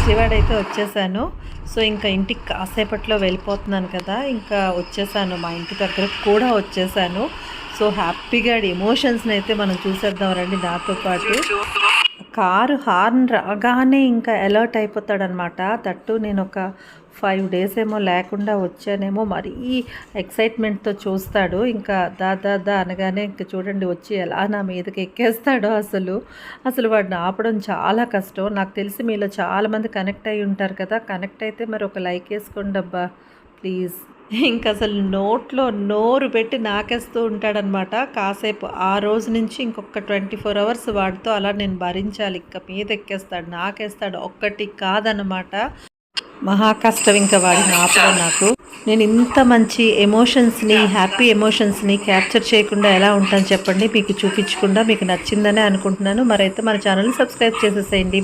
విజయవాడ అయితే వచ్చేసాను. సో ఇంకా ఇంటికి కాసేపట్లో వెళ్ళిపోతున్నాను కదా, ఇంకా వచ్చేసాను, మా ఇంటి దగ్గరకు కూడా వచ్చేసాను. సో హ్యాపీగా ఎమోషన్స్ని అయితే మనం చూసేద్దాం రండి నాతో పాటు. కారు హార్న్ రాగానే ఇంకా అలర్ట్ అయిపోతాడనమాట. దట్టు నేను ఒక 5 డేస్ ఏమో లేకుండా వచ్చానేమో, మరీ ఎక్సైట్మెంట్తో చూస్తాడు. ఇంకా దా దా దా అనగానే ఇంకా చూడండి వచ్చి ఎలా నా మీదకి ఎక్కేస్తాడో. అసలు వాడిని ఆపడం చాలా కష్టం. నాకు తెలిసి మీలో చాలామంది కనెక్ట్ అయి ఉంటారు కదా. కనెక్ట్ అయితే మరి ఒక లైక్ వేసుకోండి అబ్బా ప్లీజ్. ఇంకా అసలు నోట్లో నోరు పెట్టి నాకేస్తూ ఉంటాడనమాట. కాసేపు ఆ రోజు నుంచి ఇంకొక 24 అవర్స్ వాడితో అలా నేను భరించాలి. ఇంకా మీద ఎక్కేస్తాడు, నాకేస్తాడు, ఒక్కటి కాదనమాట. మహా కష్టం ఇంకా వాడిని ఆపడం నాకు. నేను ఇంత మంచి ఎమోషన్స్ని, హ్యాపీ ఎమోషన్స్ని క్యాప్చర్ చేయకుండా ఎలా ఉంటాను చెప్పండి, మీకు చూపించకుండా. మీకు నచ్చిందనే అనుకుంటున్నాను. మరైతే మన ఛానల్ని సబ్స్క్రైబ్ చేసేసేయండి.